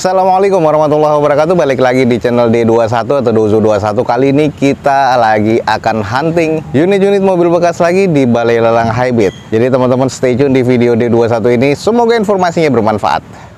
Assalamualaikum warahmatullahi wabarakatuh. Balik lagi di channel D21 atau Dozo21. Kali ini kita lagi akan hunting unit-unit mobil bekas lagi di Balai Lelang Highbit. Jadi teman-teman stay tune di video D21 ini. Semoga informasinya bermanfaat.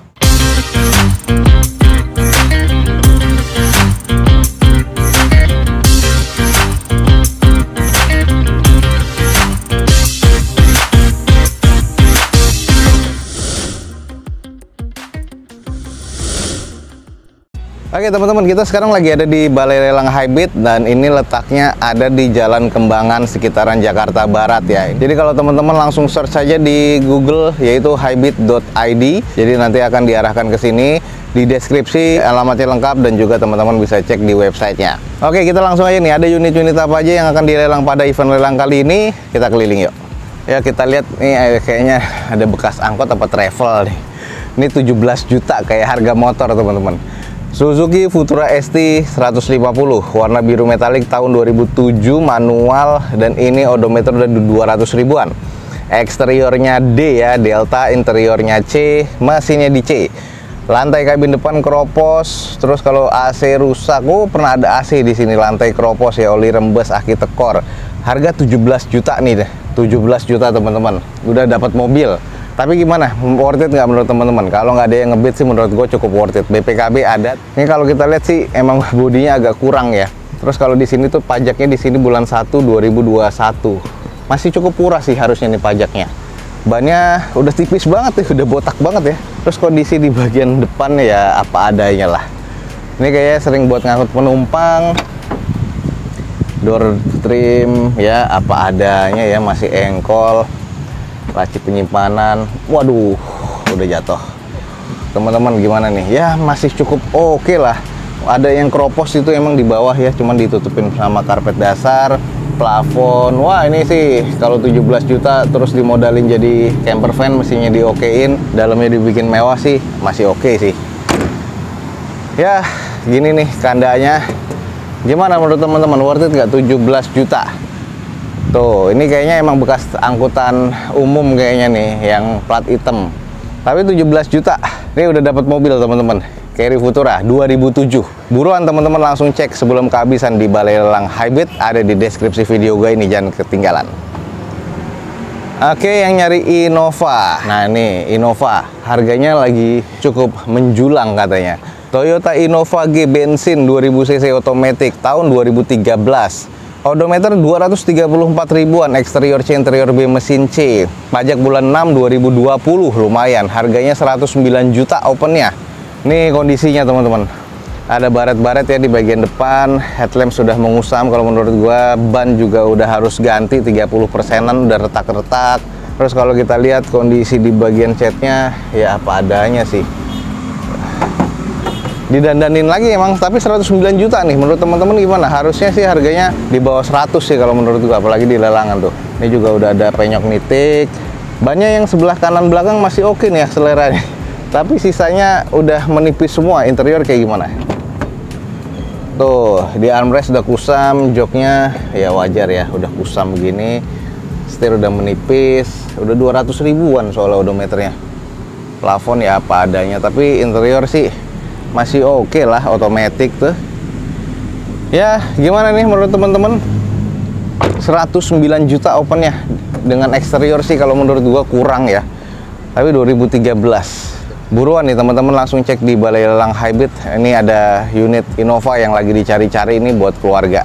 Oke teman-teman, kita sekarang lagi ada di Balai Lelang Highbit dan ini letaknya ada di Jalan Kembangan sekitaran Jakarta Barat ya. Jadi kalau teman-teman langsung search saja di Google yaitu highbit.id. Jadi nanti akan diarahkan ke sini. Di deskripsi alamatnya lengkap dan juga teman-teman bisa cek di websitenya. Oke, kita langsung aja nih, ada unit-unit apa aja yang akan dilelang pada event lelang kali ini. Kita keliling yuk. Ya kita lihat nih, kayaknya ada bekas angkot apa travel nih. Ini 17 juta kayak harga motor teman-teman. Suzuki Futura ST 150 warna biru metalik tahun 2007 manual dan ini odometer udah 200 ribuan. Eksteriornya D ya, Delta, interiornya C, mesinnya di C. Lantai kabin depan keropos, terus kalau AC rusak, pernah ada AC di sini, lantai keropos ya, oli rembes, aki tekor. Harga 17 juta nih deh, 17 juta teman-teman. Udah dapat mobil. Tapi gimana, worth it nggak menurut teman-teman? Kalau nggak ada yang ngebit sih menurut gue cukup worth it. BPKB ada. Ini kalau kita lihat sih emang bodinya agak kurang ya. Terus kalau di sini tuh pajaknya di sini bulan 1 2021. Masih cukup murah sih harusnya nih pajaknya. Bannya udah tipis banget ya, udah botak banget ya. Terus kondisi di bagian depan ya apa adanya lah. Ini kayaknya sering buat ngangkut penumpang. Door trim ya apa adanya ya, masih engkol. Laci penyimpanan, waduh, udah jatuh. Teman-teman gimana nih? Ya masih cukup oke lah. Ada yang keropos itu emang di bawah ya, cuman ditutupin sama karpet dasar, plafon. Wah ini sih kalau 17 juta terus dimodalin jadi camper van, mesinnya diokein, dalamnya dibikin mewah sih, masih oke sih. Ya gini nih kandanya. Gimana menurut teman-teman? Worth it nggak 17 juta? Tuh, ini kayaknya emang bekas angkutan umum kayaknya nih, yang plat hitam. Tapi 17 juta. Ini udah dapat mobil teman-teman. Carry Futura 2007. Buruan teman-teman langsung cek sebelum kehabisan di Balai Lelang Highbit. Ada di deskripsi video gue ini, jangan ketinggalan. Oke, yang nyari Innova. Nah, ini Innova. Harganya lagi cukup menjulang katanya. Toyota Innova G bensin 2000 cc otomatis tahun 2013. Odometer 234 ribuan, eksterior C, interior B, mesin C. Pajak bulan 6 2020 lumayan, harganya 109 juta opennya. Ini kondisinya teman-teman. Ada baret-baret ya di bagian depan, headlamp sudah mengusam kalau menurut gua, ban juga udah harus ganti 30%-an, udah retak-retak. Terus kalau kita lihat kondisi di bagian catnya ya apa adanya sih. Didandanin lagi emang, tapi 109 juta nih menurut teman-teman gimana? Harusnya sih harganya di bawah 100 sih kalau menurut gua, apalagi di lelangan tuh. Ini juga udah ada penyok nitik. Bannya yang sebelah kanan belakang masih oke nih akseleranya. Tapi sisanya udah menipis semua. Interior kayak gimana? Tuh, di armrest udah kusam, joknya ya wajar ya, udah kusam begini. Setir udah menipis, udah 200 ribuan soalnya odometernya. Plafon ya apa adanya, tapi interior sih masih oke lah, otomatis tuh. Ya, gimana nih menurut teman-teman? 109 juta opennya. Dengan eksterior sih kalau menurut gua kurang ya. Tapi 2013. Buruan nih teman-teman langsung cek di Balai Lelang Highbit. Ini ada unit Innova yang lagi dicari-cari ini buat keluarga.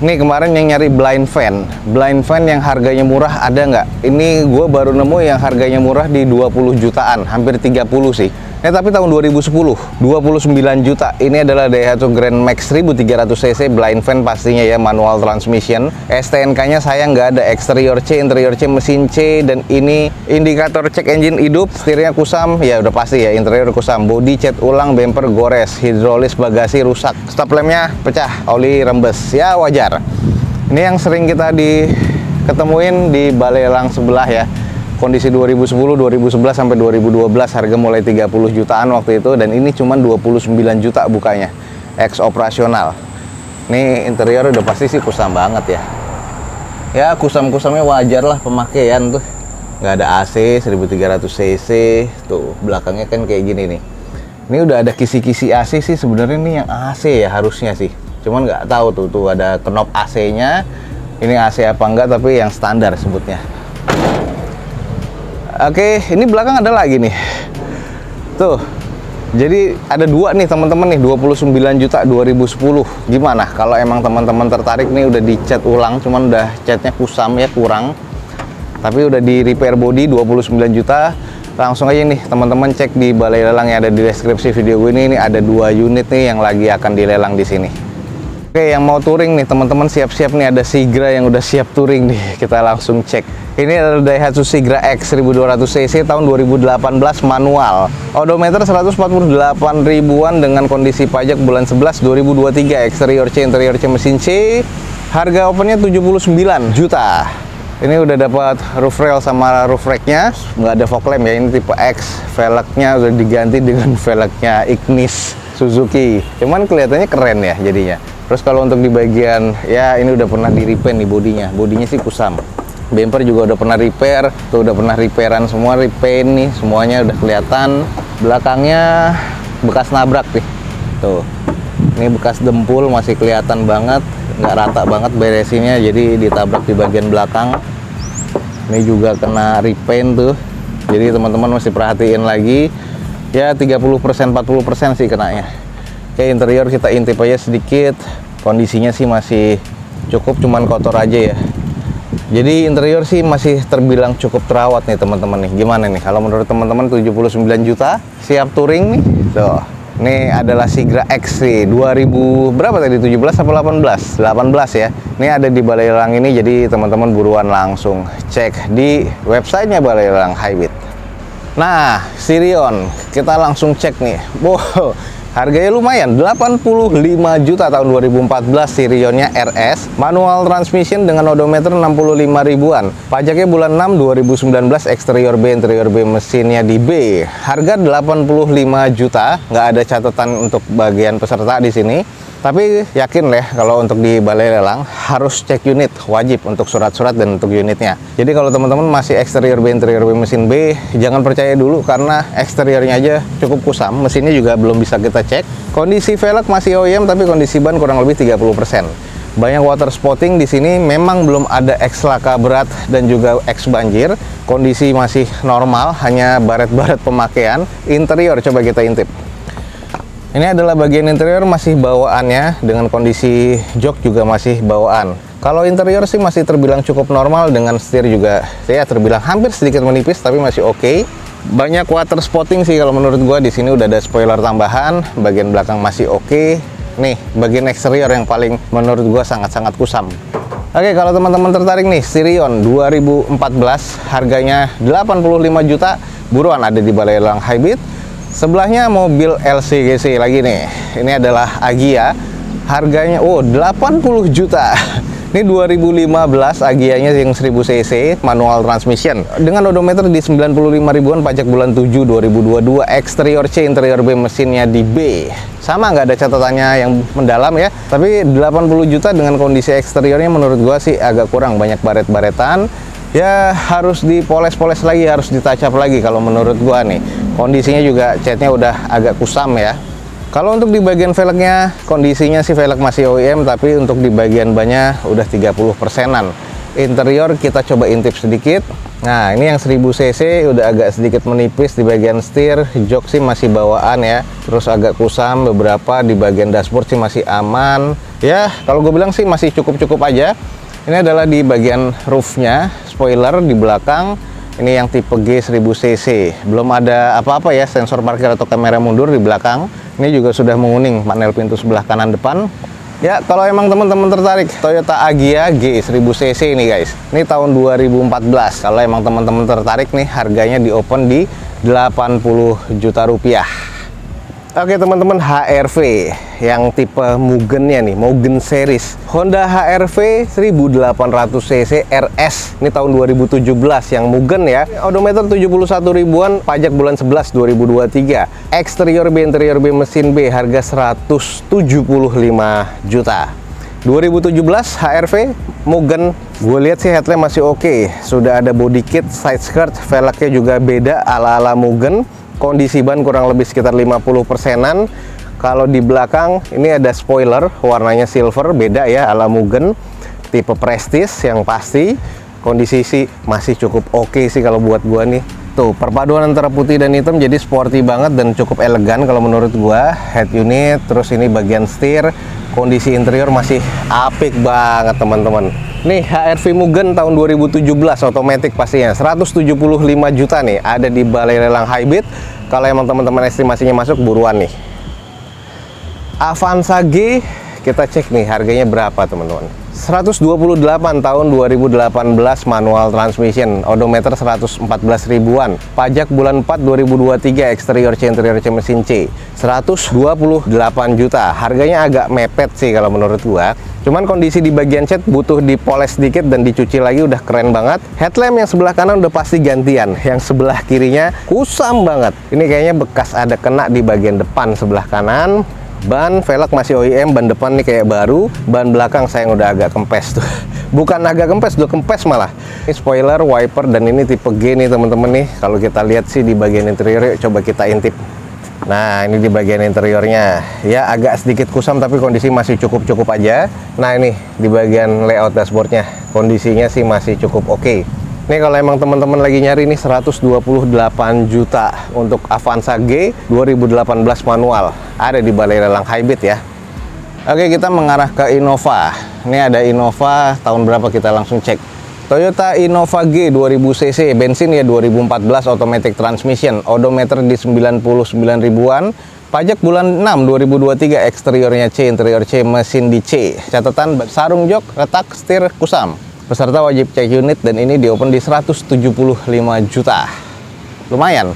Nih kemarin yang nyari blind van yang harganya murah ada nggak? Ini gua baru nemu yang harganya murah di 20 jutaan, hampir 30 sih. Tapi tahun 2010, 29 juta. Ini adalah Daihatsu Grand Max 1300 cc blind van pastinya ya, manual transmission. STNK-nya saya nggak ada, eksterior C, interior C, mesin C, dan ini indikator cek engine hidup. Setirnya kusam, ya udah pasti ya, interior kusam. Bodi cat ulang, bumper gores, hidrolis bagasi rusak, stop lampnya pecah, oli rembes, ya wajar. Ini yang sering kita ketemuin di Balai Lelang sebelah ya. Kondisi 2010, 2011 sampai 2012 harga mulai 30 jutaan waktu itu, dan ini cuma 29 juta bukanya. Ex operasional. Ini interior udah pasti sih kusam banget ya. Ya kusam-kusamnya wajar lah pemakaian tuh. Nggak ada AC, 1300 cc. Tuh belakangnya kan kayak gini nih. Ini udah ada kisi-kisi AC sih sebenarnya, ini yang AC ya harusnya sih. Cuman nggak tahu tuh ada knob AC-nya. Ini AC apa enggak, tapi yang standar sebutnya. Oke, ini belakang ada lagi nih. Tuh. Jadi ada dua nih teman-teman nih, 29 juta 2010. Gimana kalau emang teman-teman tertarik nih, udah dicat ulang, cuman udah catnya kusam ya, kurang. Tapi udah di repair body 29 juta. Langsung aja nih teman-teman cek di balai lelang yang ada di deskripsi video gue ini ada 2 unit nih yang lagi akan dilelang di sini. Oke, yang mau touring nih teman-teman siap-siap nih, ada Sigra yang udah siap touring nih. Kita langsung cek. Ini adalah Daihatsu Sigra X 1200 cc tahun 2018 manual. Odometer 148 ribuan dengan kondisi pajak bulan 11 2023. Eksterior C, interior C, mesin C. Harga opennya 79 juta. Ini udah dapat roof rail sama roof racknya, nggak ada fog lamp ya, ini tipe X. Velgnya udah diganti dengan velgnya Ignis Suzuki. Cuman kelihatannya keren ya jadinya. Terus kalau untuk di bagian, ya ini udah pernah di repaint nih bodinya. Bodinya sih kusam. Bumper juga udah pernah repair, tuh udah pernah repairan semua, repaint nih, semuanya udah kelihatan. Belakangnya bekas nabrak nih, tuh. Ini bekas dempul masih kelihatan banget, nggak rata banget beresinnya, jadi ditabrak di bagian belakang. Ini juga kena repaint tuh, jadi teman-teman mesti perhatiin lagi. Ya 30% 40% sih kenanya. Oke, interior kita intip aja sedikit. Kondisinya sih masih cukup, cuman kotor aja ya. Jadi interior sih masih terbilang cukup terawat nih teman-teman nih. Gimana nih kalau menurut teman-teman 79 juta siap touring nih? Tuh. Ini adalah Sigra X sih, 2000 berapa tadi, 17 atau 18? 18 ya. Ini ada di balai lelang ini, jadi teman-teman buruan langsung cek di websitenya Balai Lelang Highbit. Nah, Sirion kita langsung cek nih. Wow, harganya lumayan, 85 juta tahun 2014. Sirionnya RS, manual transmission dengan odometer 65 ribuan. Pajaknya bulan 6 2019, eksterior B, interior B, mesinnya di B. Harga 85 juta, nggak ada catatan untuk bagian peserta di sini. Tapi yakin lah kalau untuk di balai lelang harus cek unit, wajib untuk surat-surat dan untuk unitnya. Jadi kalau teman-teman masih eksterior B, interior B, mesin B, jangan percaya dulu karena eksteriornya aja cukup kusam, mesinnya juga belum bisa kita cek. Kondisi velg masih OEM tapi kondisi ban kurang lebih 30%. Banyak water spotting di sini, memang belum ada X laka berat dan juga X banjir. Kondisi masih normal, hanya baret-baret pemakaian. Interior coba kita intip. Ini adalah bagian interior masih bawaannya, dengan kondisi jok juga masih bawaan. Kalau interior sih masih terbilang cukup normal, dengan setir juga ya terbilang hampir sedikit menipis tapi masih oke. Banyak water spotting sih kalau menurut gua. Di sini udah ada spoiler tambahan, bagian belakang masih oke. Nih, bagian eksterior yang paling menurut gua sangat-sangat kusam. Oke, kalau teman-teman tertarik nih, Sirion 2014 harganya 85 juta, buruan ada di Balai Lelang Highbit. Sebelahnya mobil LCGC lagi nih. Ini adalah Agya. Harganya 80 juta. Ini 2015 Agyanya yang 1000 cc manual transmission dengan odometer di 95 ribuan, pajak bulan 7 2022. Eksterior C, interior B, mesinnya di B. Sama, nggak ada catatannya yang mendalam ya. Tapi 80 juta dengan kondisi eksteriornya menurut gua sih agak kurang, banyak baret-baretan. Ya harus dipoles-poles lagi, harus ditacap lagi kalau menurut gua nih. Kondisinya juga catnya udah agak kusam ya. Kalau untuk di bagian velgnya, kondisinya sih velg masih OEM, tapi untuk di bagian bannya udah 30%-an. Interior kita coba intip sedikit. Nah, ini yang 1000 cc udah agak sedikit menipis di bagian setir. Jok sih masih bawaan ya. Terus agak kusam beberapa, di bagian dashboard sih masih aman. Ya, kalau gue bilang sih masih cukup-cukup aja. Ini adalah di bagian roofnya, spoiler di belakang. Ini yang tipe G 1000 cc. Belum ada apa-apa ya, sensor parkir atau kamera mundur di belakang. Ini juga sudah menguning panel pintu sebelah kanan depan. Ya, kalau emang teman-teman tertarik, Toyota Agya G 1000 cc ini guys. Ini tahun 2014. Kalau emang teman-teman tertarik nih, harganya di open di 80 juta rupiah. Oke teman-teman, HRV yang tipe Mugennya nih, Mugen series. Honda HRV 1800 cc RS. Ini tahun 2017 yang Mugen ya. Odometer 71 ribuan, pajak bulan 11 2023. Eksterior B, interior B, mesin B, harga 175 juta. 2017 HRV Mugen. Gue lihat sih headlamp masih oke. Sudah ada body kit, side skirt, velgnya juga beda ala-ala Mugen. kondisi ban kurang lebih sekitar 50%-an. Kalau di belakang ini ada spoiler warnanya silver, beda ya, ala Mugen tipe Prestige yang pasti. Kondisi sih masih cukup oke sih kalau buat gua nih. Tuh, perpaduan antara putih dan hitam jadi sporty banget dan cukup elegan kalau menurut gua. Head unit, terus ini bagian setir, kondisi interior masih apik banget teman-teman. Nih HR-V Mugen tahun 2017 otomatis pastinya 175 juta nih, ada di Balai Lelang Highbit. Kalau emang teman-teman estimasinya masuk, buruan nih. Avanza G kita cek nih harganya berapa teman-teman. 128 tahun 2018 manual transmission, odometer 114 ribuan, pajak bulan 4 2023, eksterior C interior C mesin C 128 juta. Harganya agak mepet sih kalau menurut gua. Cuman kondisi di bagian cat butuh dipoles sedikit dan dicuci lagi, udah keren banget. Headlamp yang sebelah kanan udah pasti gantian, yang sebelah kirinya kusam banget. Ini kayaknya bekas ada kena di bagian depan sebelah kanan. Ban velg masih OEM, ban depan nih kayak baru, ban belakang sayang udah agak kempes tuh. Bukan agak kempes, udah kempes malah. Ini spoiler, wiper, dan ini tipe G nih teman-teman nih. Kalau kita lihat sih di bagian interior, coba kita intip. Nah, ini di bagian interiornya. Ya agak sedikit kusam tapi kondisi masih cukup-cukup aja. Nah, ini di bagian layout dashboardnya, kondisinya sih masih cukup oke. Nih kalau emang teman-teman lagi nyari nih 128 juta untuk Avanza G 2018 manual, ada di Balai Lelang Highbit ya. Oke, kita mengarah ke Innova. Ini ada Innova tahun berapa, kita langsung cek. Toyota Innova G 2000 cc, bensin ya 2014, automatic transmission, odometer di 99 ribuan, pajak bulan 6 2023, eksteriornya C, interior C, mesin di C. Catatan sarung jok, retak, setir, kusam. Peserta wajib cek unit dan ini di open di 175 juta. Lumayan.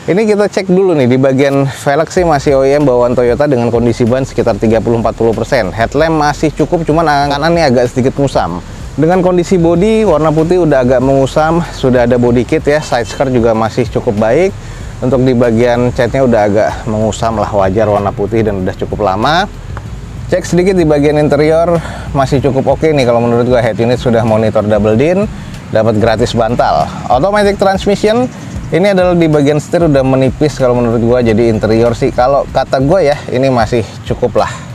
Ini kita cek dulu nih di bagian velg sih masih OEM bawaan Toyota dengan kondisi ban sekitar 30-40%. Headlamp masih cukup, cuman kanan nih agak sedikit musam. Dengan kondisi bodi warna putih udah agak mengusam, sudah ada body kit ya, side skirt juga masih cukup baik. Untuk di bagian catnya udah agak mengusam lah, wajar warna putih dan udah cukup lama. Cek sedikit di bagian interior masih cukup oke nih kalau menurut gua. Head unit sudah monitor double din, dapat gratis bantal. Automatic transmission ini adalah di bagian setir udah menipis kalau menurut gua, jadi interior sih kalau kata gua ya ini masih cukup lah.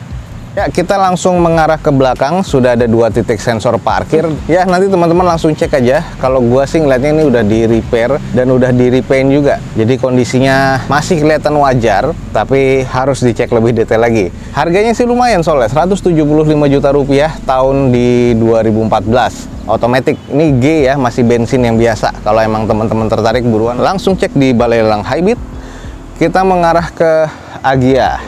Ya, kita langsung mengarah ke belakang, sudah ada 2 titik sensor parkir. Ya, nanti teman-teman langsung cek aja. Kalau gua sih ngeliatnya ini udah di repair dan udah di repaint juga. Jadi kondisinya masih kelihatan wajar, tapi harus dicek lebih detail lagi. Harganya sih lumayan soalnya, 175 juta rupiah tahun di 2014. Otomatis, ini G ya, masih bensin yang biasa. Kalau emang teman-teman tertarik, buruan langsung cek di Balai Lelang Highbit. Kita mengarah ke Agya.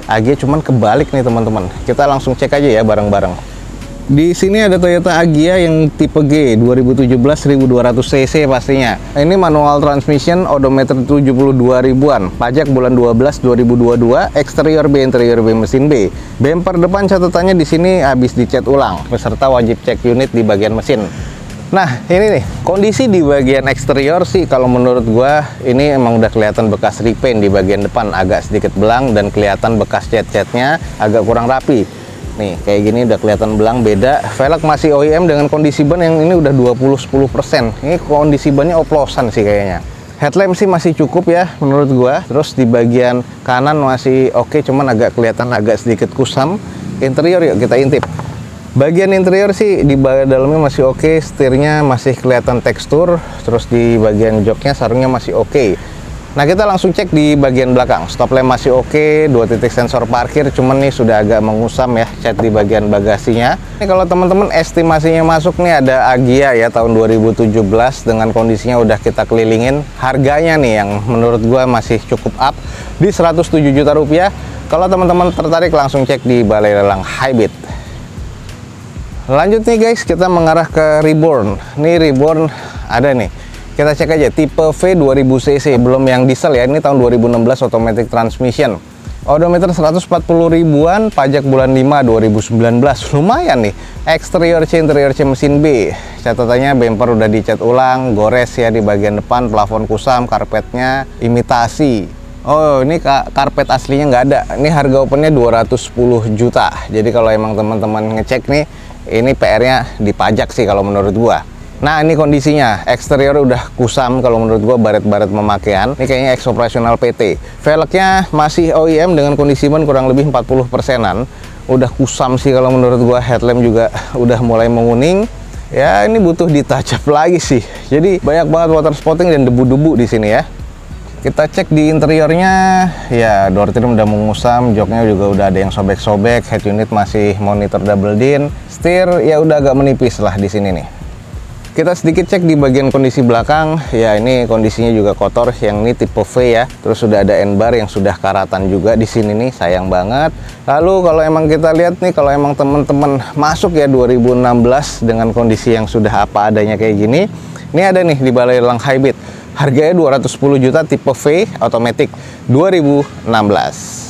Agya cuman kebalik nih teman-teman. Kita langsung cek aja ya bareng-bareng. Di sini ada Toyota Agya yang tipe G 2017 1200 cc pastinya. Ini manual transmission, odometer 72 ribuan, pajak bulan 12 2022, eksterior B, interior B, mesin B. Bumper depan catatannya di sini habis dicat ulang. Peserta wajib cek unit di bagian mesin. Nah, ini nih kondisi di bagian eksterior sih kalau menurut gua ini emang udah kelihatan bekas repaint. Di bagian depan agak sedikit belang dan kelihatan bekas cat-catnya agak kurang rapi. Nih kayak gini udah kelihatan belang, beda. Velg masih OEM dengan kondisi ban yang ini udah 20-10%. Ini kondisi bannya oplosan sih kayaknya. Headlamp sih masih cukup ya menurut gua. Terus di bagian kanan masih oke, cuman agak kelihatan agak sedikit kusam. Interior yuk kita intip. Bagian interior sih di bagian dalamnya masih oke, setirnya masih kelihatan tekstur, terus di bagian joknya sarungnya masih oke. Nah, kita langsung cek di bagian belakang. Stop lamp masih oke, 2 titik sensor parkir, cuman nih sudah agak mengusam ya cat di bagian bagasinya. Ini kalau teman-teman estimasinya masuk nih ada Agya ya tahun 2017 dengan kondisinya udah kita kelilingin. Harganya nih yang menurut gua masih cukup up di 107 juta rupiah. Kalau teman-teman tertarik langsung cek di Balai Lelang Highbit. Lanjut nih guys, kita mengarah ke Reborn. Nih Reborn ada nih. Kita cek aja tipe V 2000 cc, belum yang diesel ya. Ini tahun 2016 automatic transmission. Odometer 140 ribuan, pajak bulan 5 2019. Lumayan nih. Eksterior C, interior C, mesin B. Catatannya bumper udah dicat ulang, gores ya di bagian depan, plafon kusam, karpetnya imitasi. Oh, ini karpet aslinya nggak ada. Ini harga opennya 210 juta. Jadi kalau emang teman-teman ngecek nih, ini PR-nya dipajak sih kalau menurut gua. Nah, ini kondisinya. Eksterior udah kusam kalau menurut gua, baret-baret pemakaian. Ini kayaknya ex operasional PT. Velgnya masih OEM dengan kondisi ban kurang lebih 40%-an. Udah kusam sih kalau menurut gua. Headlamp juga udah mulai menguning. Ya, ini butuh ditouch up lagi sih. Jadi banyak banget water spotting dan debu-debu di sini ya. Kita cek di interiornya. Ya, door trim udah mengusam, joknya juga udah ada yang sobek-sobek. Head unit masih monitor double din. Setir ya udah agak menipis lah di sini nih. Kita sedikit cek di bagian kondisi belakang. Ya, ini kondisinya juga kotor. Yang ini tipe V ya. Terus sudah ada N-bar yang sudah karatan juga di sini nih, sayang banget. Lalu kalau emang kita lihat nih, kalau emang teman-teman masuk ya 2016 dengan kondisi yang sudah apa adanya kayak gini, ini ada nih di Balai Lelang Hybrid. Harganya 210 juta tipe V automatic 2016.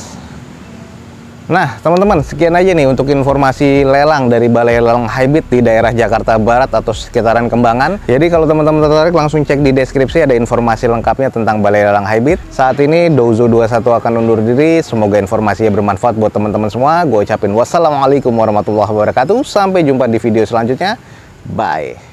Nah, teman-teman, sekian aja nih untuk informasi lelang dari Balai Lelang Hybrid di daerah Jakarta Barat atau sekitaran Kembangan. Jadi kalau teman-teman tertarik, langsung cek di deskripsi, ada informasi lengkapnya tentang Balai Lelang Hybrid. Saat ini Dozo 21 akan undur diri. Semoga informasinya bermanfaat buat teman-teman semua. Gue ucapin wassalamualaikum warahmatullahi wabarakatuh. Sampai jumpa di video selanjutnya. Bye.